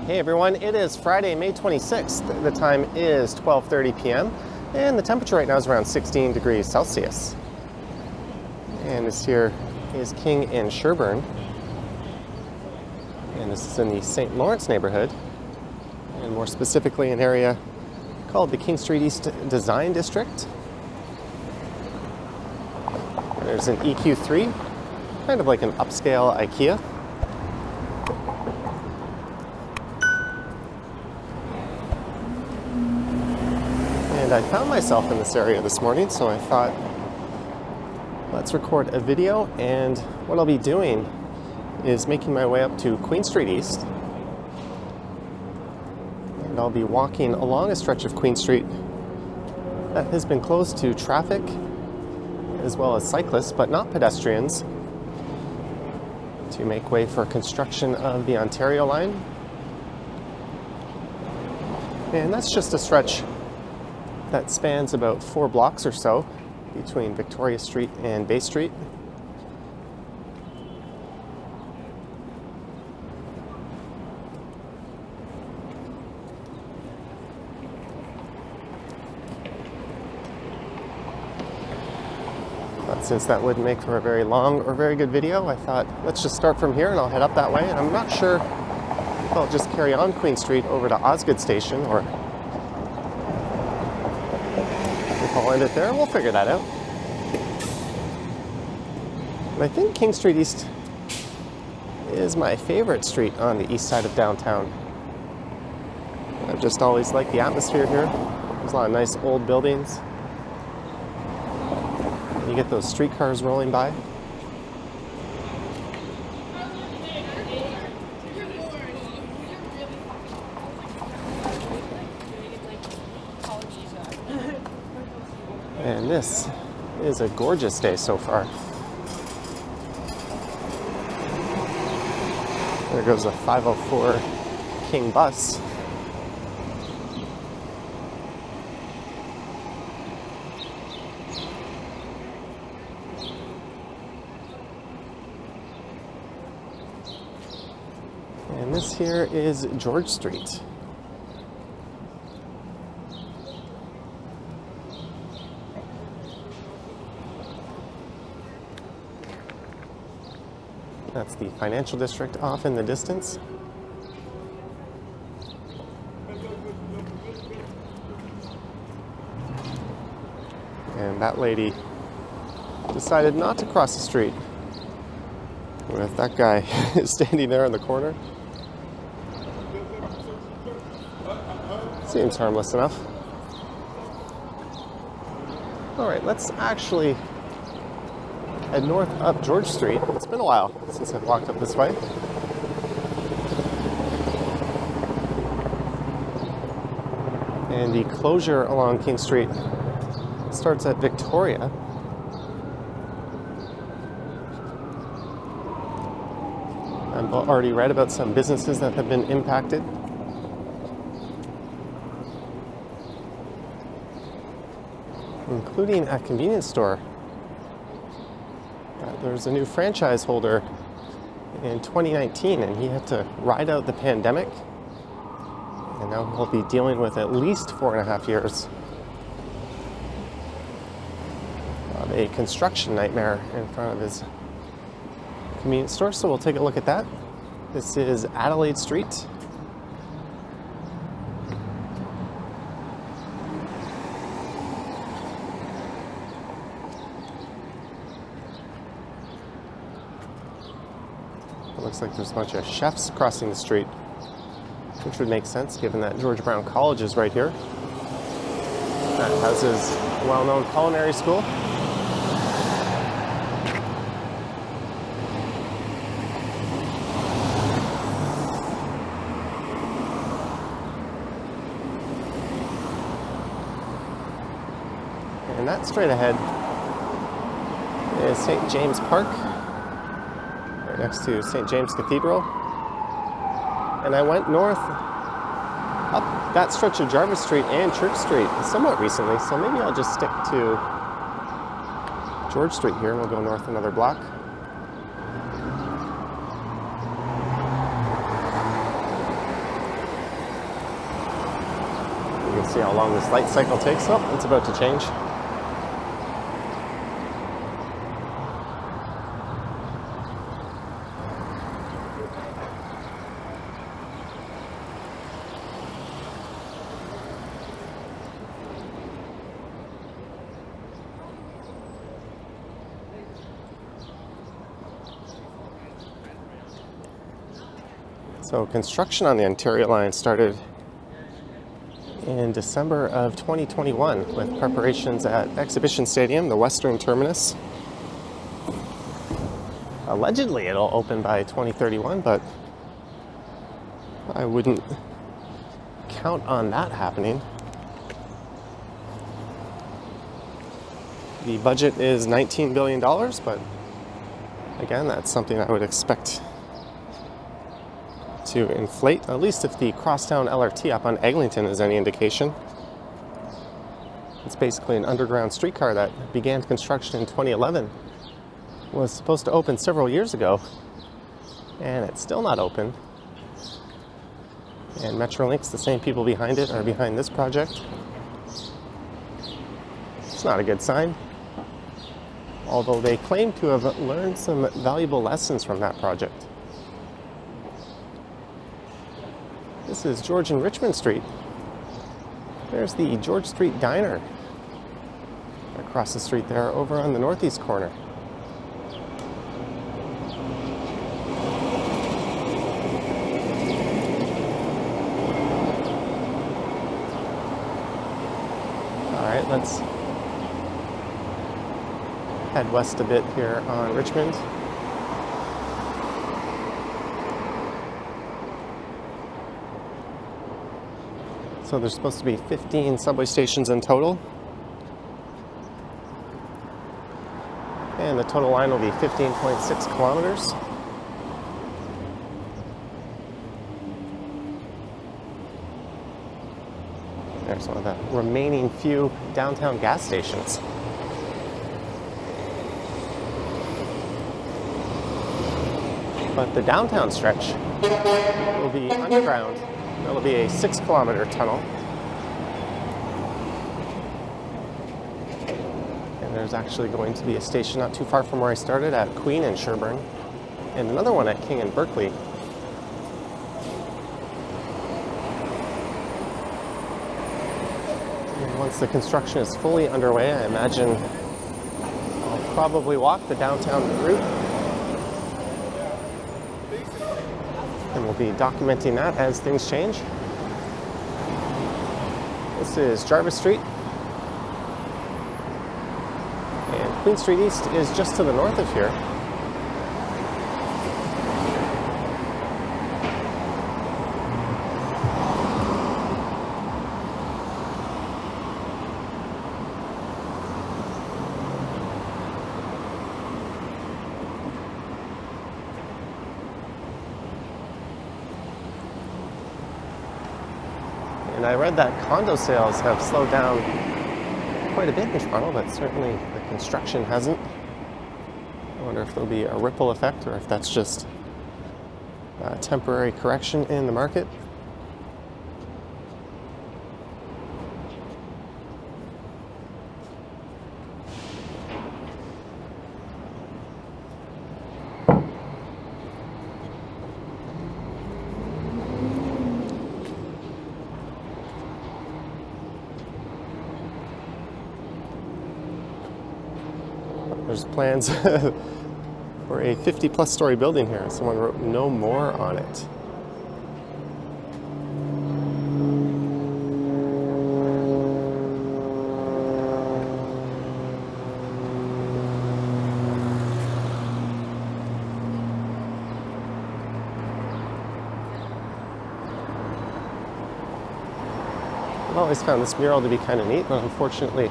Hey everyone, it is Friday, May 26th. The time is 12:30 p.m. and the temperature right now is around 16 degrees Celsius. And this here is King and Sherburne. And this is in the St. Lawrence neighborhood, and more specifically an area called the King Street East Design District. There's an EQ3, kind of like an upscale IKEA. And I found myself in this area this morning, so I thought, let's record a video, and what I'll be doing is making my way up to Queen Street East. And I'll be walking along a stretch of Queen Street that has been closed to traffic as well as cyclists, but not pedestrians, to make way for construction of the Ontario line. And that's just a stretch that spans about 4 blocks or so between Victoria Street and Bay Street. But since that wouldn't make for a very long or very good video, I thought let's just start from here and I'll head up that way. And I'm not sure if I'll just carry on Queen Street over to Osgoode Station, or I'll end it there. We'll figure that out. And I think King Street East is my favorite street on the east side of downtown. I've just always liked the atmosphere here. There's a lot of nice old buildings. You get those streetcars rolling by. And this is a gorgeous day so far. There goes a 504 King bus. And this here is George Street. That's the financial district off in the distance. And that lady decided not to cross the street with that guy standing there in the corner. Seems harmless enough. All right, let's actually head north up George Street. It's been a while since I've walked up this way. And the closure along King Street starts at Victoria. I've already read about some businesses that have been impacted. Including a convenience store. There's a new franchise holder in 2019, and he had to ride out the pandemic. And now he'll be dealing with at least 4.5 years of a construction nightmare in front of his convenience store. So we'll take a look at that. This is Adelaide Street. It looks like there's a bunch of chefs crossing the street, which would make sense given that George Brown College is right here. That houses a well-known culinary school. And that straight ahead is St. James Park, right next to St. James Cathedral. And I went north up that stretch of Jarvis Street and Church Street somewhat recently, so maybe I'll just stick to George Street here and we'll go north another block. You can see how long this light cycle takes. Oh, it's about to change. So construction on the Ontario line started in December of 2021 with preparations at Exhibition Stadium, the western terminus. Allegedly it'll open by 2031, but I wouldn't count on that happening. The budget is $19 billion, but again, that's something I would expect to inflate, at least if the Crosstown LRT up on Eglinton is any indication. It's basically an underground streetcar that began construction in 2011. Was supposed to open several years ago, and it's still not open. And Metrolinx, the same people behind it, are behind this project. It's not a good sign, although they claim to have learned some valuable lessons from that project. This is George and Richmond Street. There's the George Street Diner across the street there over on the northeast corner. All right, let's head west a bit here on Richmond. So there's supposed to be 15 subway stations in total. And the total line will be 15.6 kilometers. There's one of the remaining few downtown gas stations. But the downtown stretch will be underground. It'll be a 6-kilometer tunnel. And there's actually going to be a station not too far from where I started at Queen and Sherbourne, and another one at King and Berkeley. And once the construction is fully underway, I imagine I'll probably walk the downtown route. And we'll be documenting that as things change. This is Jarvis Street. And Queen Street East is just to the north of here. And I read that condo sales have slowed down quite a bit in Toronto, but certainly the construction hasn't. I wonder if there'll be a ripple effect or if that's just a temporary correction in the market. There's plans for a 50-plus story building here. Someone wrote no more on it. I've always found this mural to be kind of neat, but unfortunately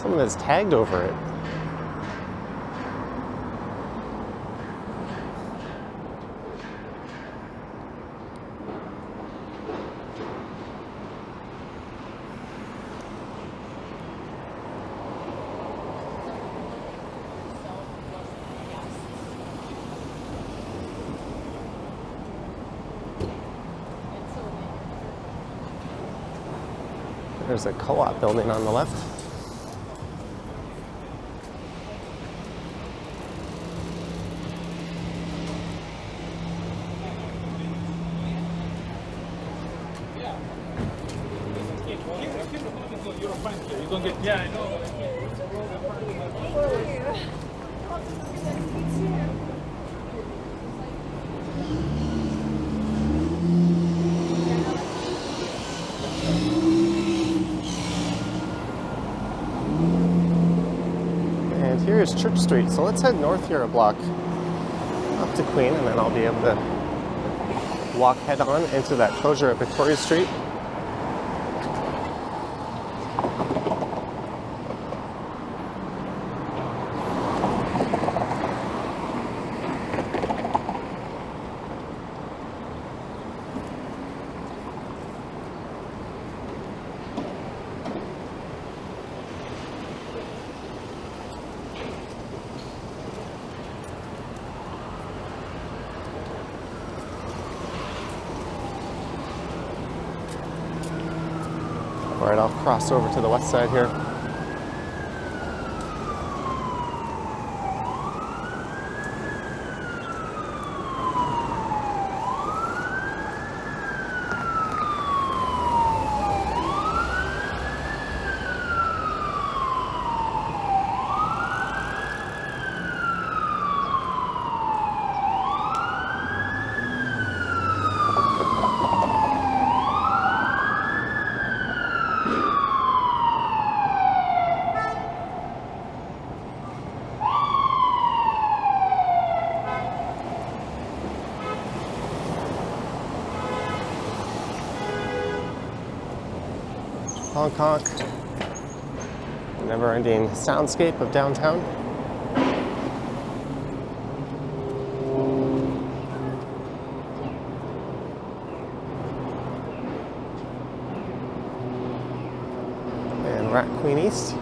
Someone has tagged over it. There's a co-op building on the left. You don't get, yeah, I know. And here is Church Street. So let's head north here a block up to Queen, and then I'll be able to walk head on into that closure at Victoria Street. All right, I'll cross over to the west side here. Honk honk. Never-ending soundscape of downtown. And we're at Queen East.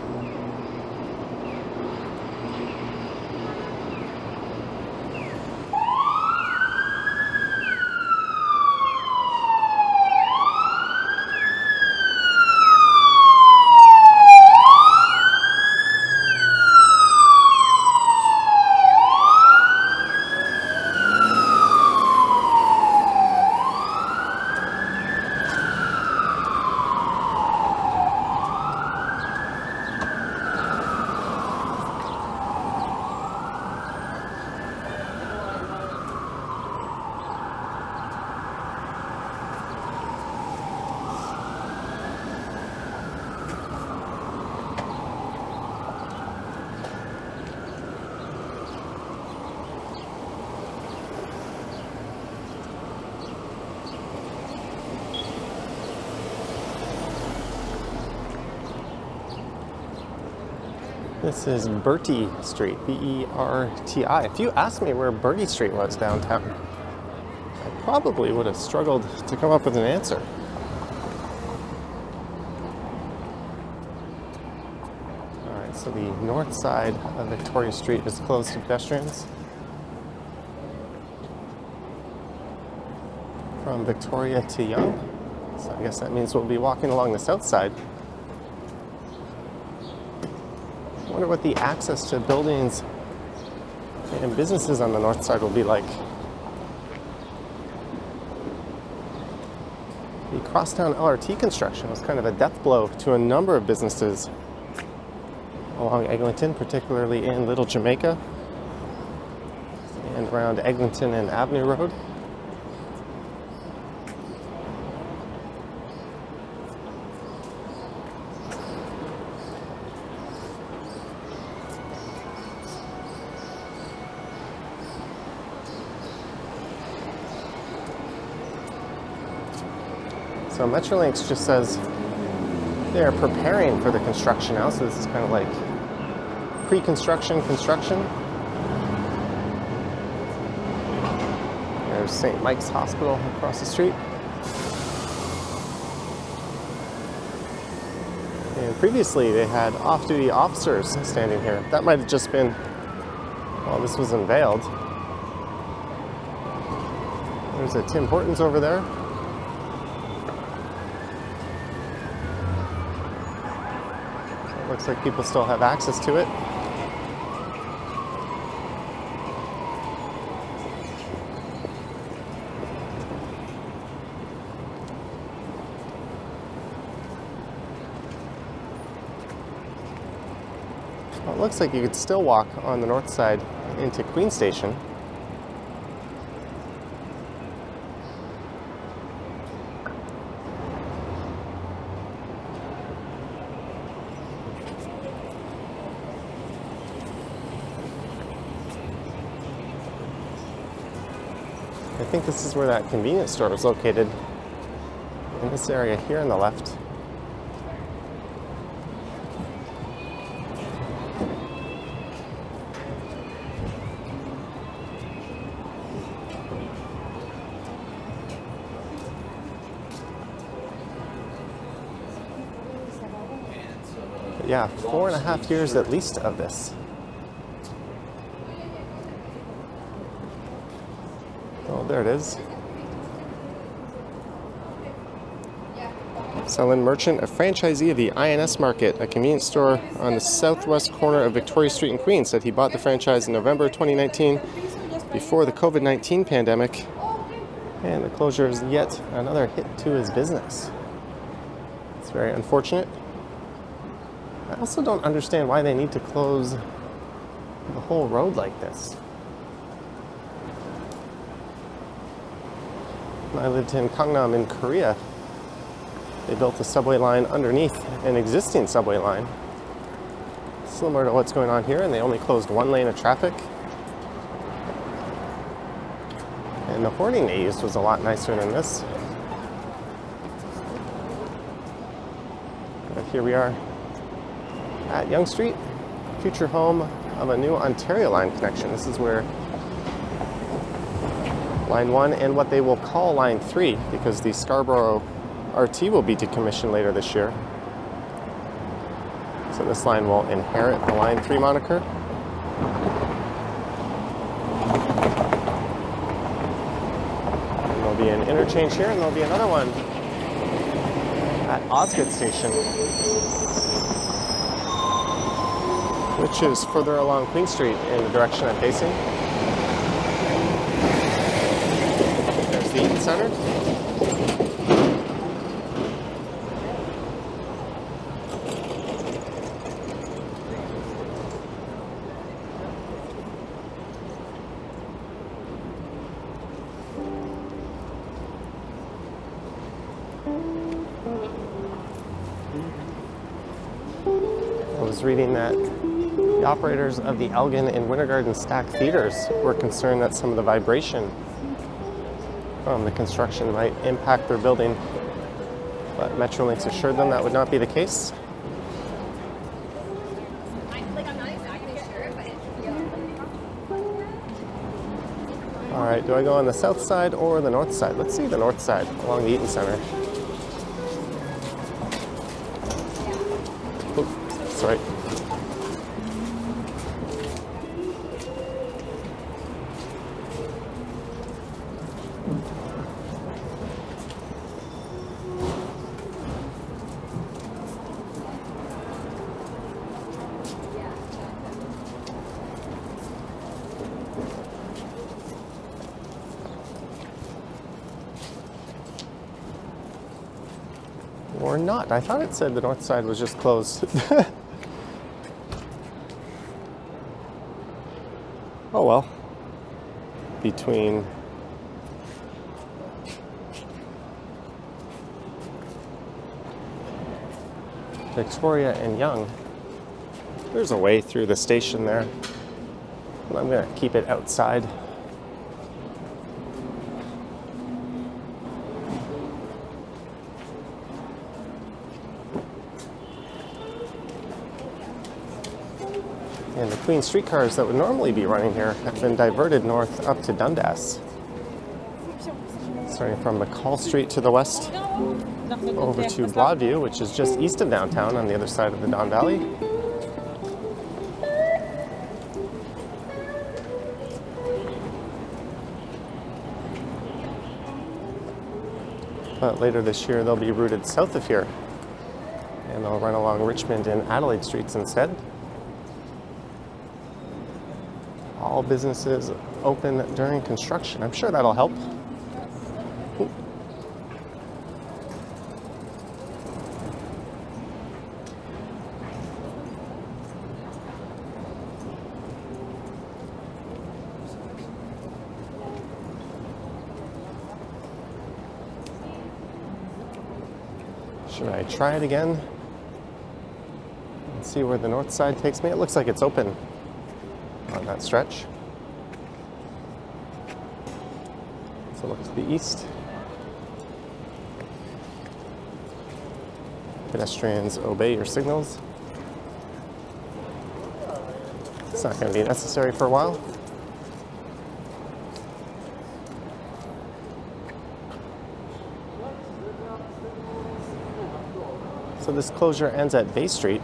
This is Bertie Street, B-E-R-T-I. If you asked me where Bertie Street was downtown, I probably would have struggled to come up with an answer. All right, so the north side of Victoria Street is closed to pedestrians. From Victoria to Yonge. So I guess that means we'll be walking along the south side. I wonder what the access to buildings and businesses on the north side will be like. The crosstown LRT construction was kind of a death blow to a number of businesses along Eglinton, particularly in Little Jamaica and around Eglinton and Avenue Road. So Metrolinx just says They're preparing for the construction now, so this is kind of like pre-construction construction. There's St. Mike's Hospital across the street. And previously they had off-duty officers standing here. That might have just been while this was unveiled. There's a Tim Hortons over there. So it looks like people still have access to it. Well, it looks like you could still walk on the north side into Queen Station. I think this is where that convenience store is located, in this area here on the left. But yeah, 4.5 years at least of this. Oh, there it is. Selin Merchant, a franchisee of the INS Market, a convenience store on the southwest corner of Victoria Street in Queens, said he bought the franchise in November 2019 before the COVID-19 pandemic. And the closure is yet another hit to his business. It's very unfortunate. I also don't understand why they need to close the whole road like this. When I lived in Gangnam in Korea, they built a subway line underneath an existing subway line, similar to what's going on here, and they only closed one lane of traffic. And the hoarding they used was a lot nicer than this. But here we are at Yonge Street, future home of a new Ontario line connection. This is where Line 1 and what they will call Line 3, because the Scarborough RT will be decommissioned later this year. So this line will inherit the Line 3 moniker. And there'll be an interchange here, and there'll be another one at Osgood Station, which is further along Queen Street in the direction I'm facing. There's the Eaton Center. I was reading that the operators of the Elgin and Winter Garden Stack Theaters were concerned that some of the vibration from the construction might impact their building, but Metrolinx assured them that would not be the case. All right, do I go on the south side or the north side? Let's see the north side along the Eaton Center. Oh, that's right. Or not. I thought it said the north side was just closed. Oh well. Between Victoria and Yonge, there's a way through the station there, but I'm going to keep it outside. And the Queen streetcars that would normally be running here have been diverted north up to Dundas. Starting from McCall Street to the west, over to Broadview, which is just east of downtown on the other side of the Don Valley. But later this year, they'll be routed south of here, and they'll run along Richmond and Adelaide streets instead. All businesses open during construction. I'm sure that'll help. Should I try it again and see where the north side takes me? It looks like it's open on that stretch. So look to the east. Pedestrians, obey your signals. It's not going to be necessary for a while. So this closure ends at Bay Street.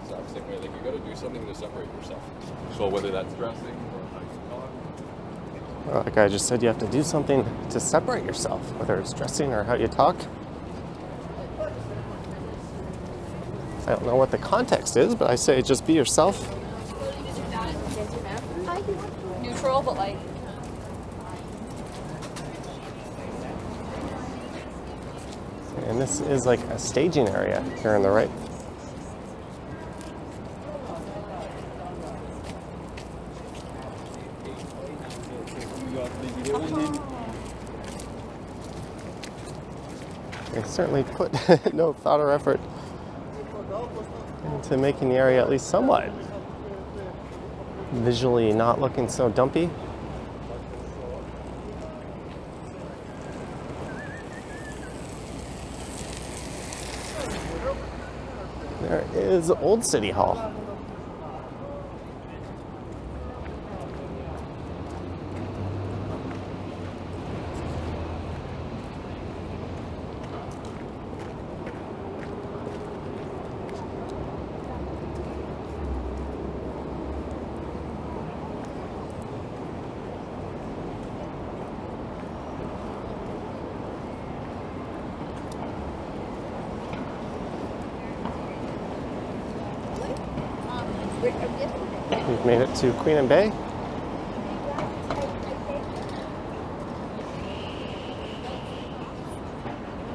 Exact same way, like you got to do something to separate yourself. So whether that's dressing or how you talk. Well, like I just said, you have to do something to separate yourself, whether it's dressing or how you talk. I don't know what the context is, but I say just be yourself. Neutral, but like. And this is like a staging area here on the right. They certainly put no thought or effort into making the area at least somewhat visually not looking so dumpy. There is Old City Hall. We've made it to Queen and Bay.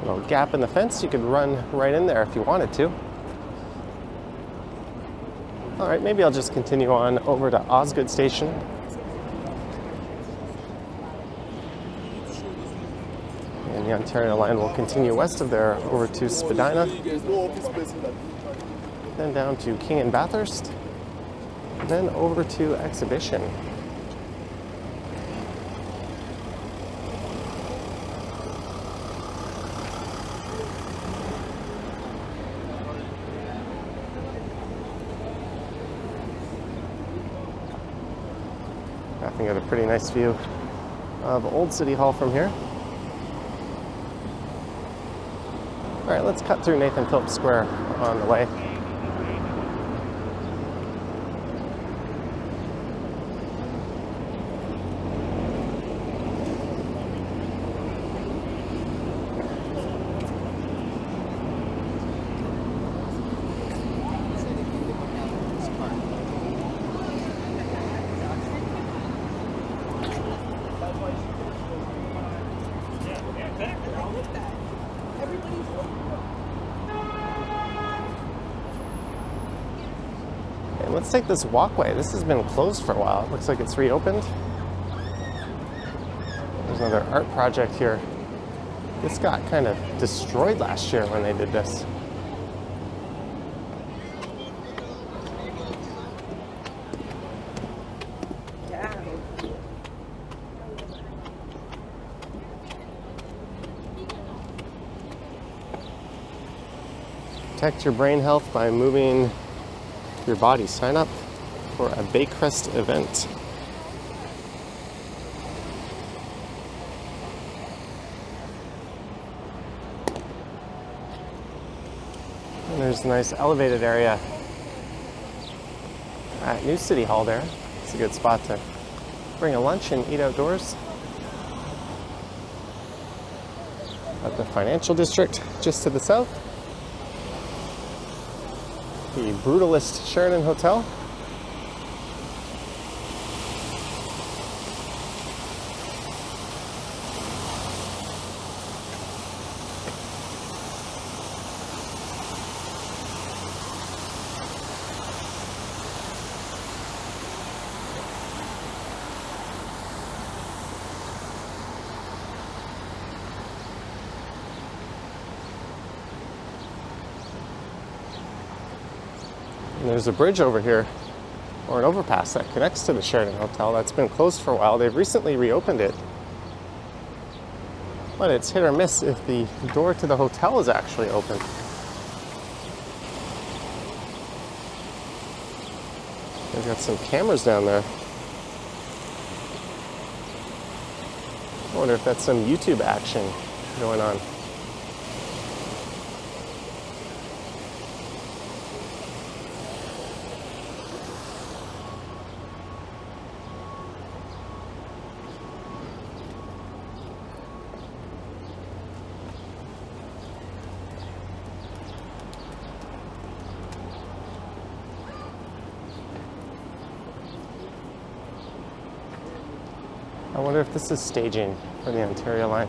A little gap in the fence, you could run right in there if you wanted to. All right, maybe I'll just continue on over to Osgood Station. And the Ontario line will continue west of there over to Spadina, then down to King and Bathurst, then over to Exhibition. I think I have a pretty nice view of Old City Hall from here. All right, let's cut through Nathan Phillips Square on the way. Let's take this walkway. This has been closed for a while. It looks like it's reopened. There's another art project here. This got kind of destroyed last year when they did this. Protect your brain health by moving your body. Sign up for a Baycrest event. And there's a nice elevated area at New City Hall there. It's a good spot to bring a lunch and eat outdoors. At the financial district just to the south, the Brutalist Sheraton Hotel. And there's a bridge over here, or an overpass that connects to the Sheraton Hotel that's been closed for a while. They've recently reopened it, but it's hit or miss if the door to the hotel is actually open. They've got some cameras down there. I wonder if that's some YouTube action going on. I wonder if this is staging for the Ontario line.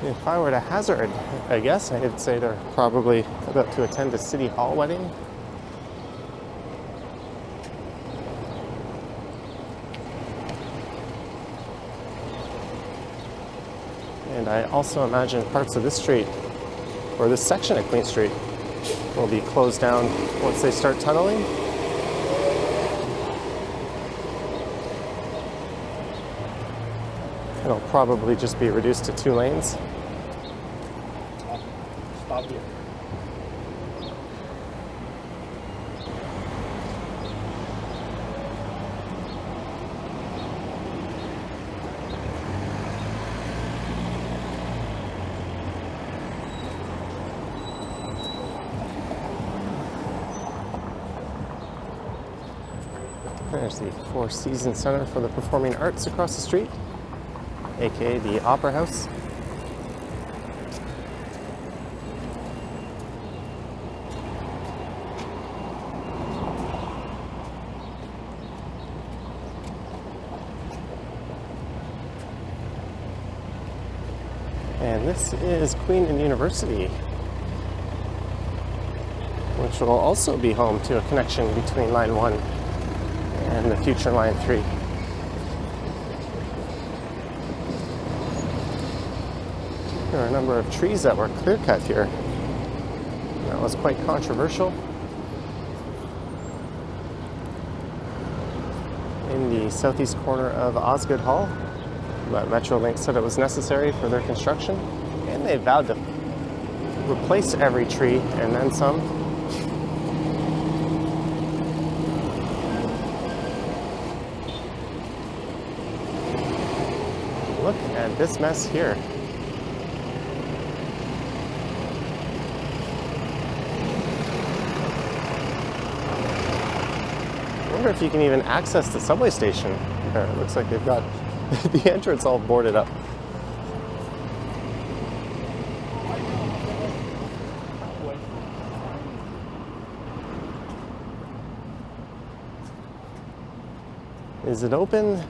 If I were to hazard a guess, I'd say they're probably about to attend a City Hall wedding. And I also imagine parts of this street, or this section of Queen Street, will be closed down once they start tunneling. It'll probably just be reduced to 2 lanes. Stop here. There's the Four Seasons Center for the Performing Arts across the street, aka the Opera House. And this is Queen and University, which will also be home to a connection between Line 1 and the future Line 3. There are a number of trees that were clear cut here. That was quite controversial. In the southeast corner of Osgoode Hall, but Metrolink said it was necessary for their construction, and they vowed to replace every tree and then some. Look at this mess here. I wonder if you can even access the subway station there. It looks like they've got the entrance all boarded up. Is it open?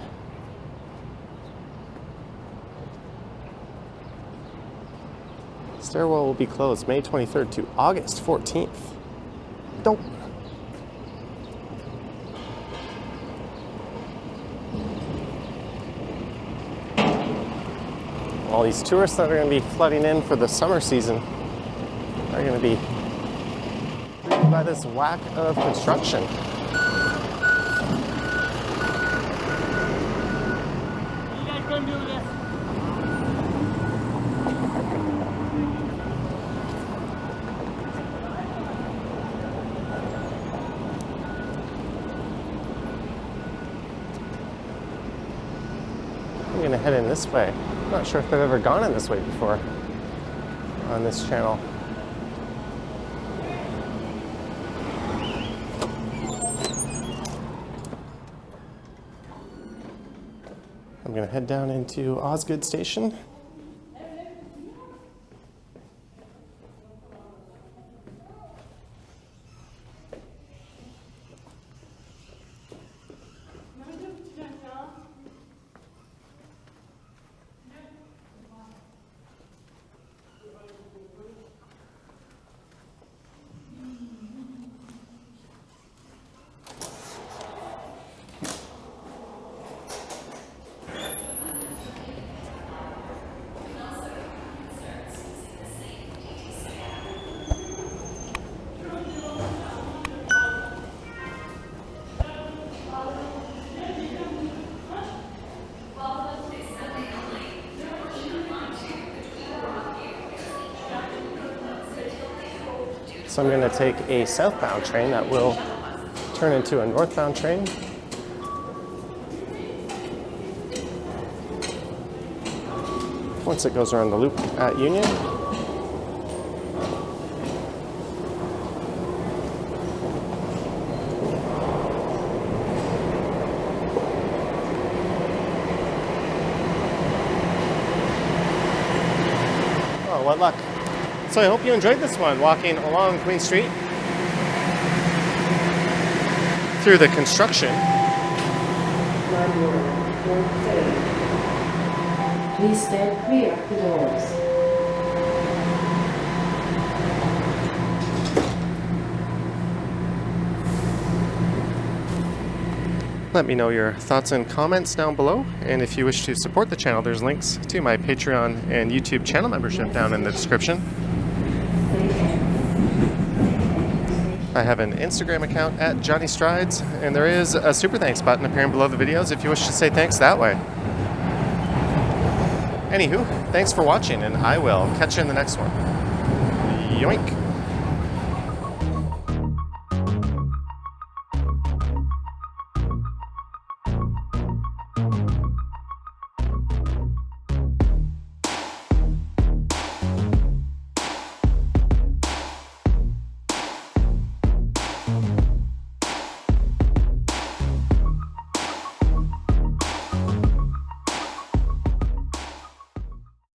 Stairwell will be closed May 23rd to August 14th. Dope. All these tourists that are going to be flooding in for the summer season are going to be greeted by this whack of construction. You guys gonna do this? I'm going to head in this way. I'm not sure if I've ever gone in this way before on this channel. I'm going to head down into Osgood Station. So I'm going to take a southbound train that will turn into a northbound train. Once it goes around the loop at Union. Oh, what luck. So I hope you enjoyed this one, walking along Queen Street through the construction. Please stand clear of the doors. Let me know your thoughts and comments down below, and if you wish to support the channel, there's links to my Patreon and YouTube channel membership down in the description. I have an Instagram account at Johnny Strides, and there is a super thanks button appearing below the videos if you wish to say thanks that way. Anywho, thanks for watching, and I will catch you in the next one. Yoink!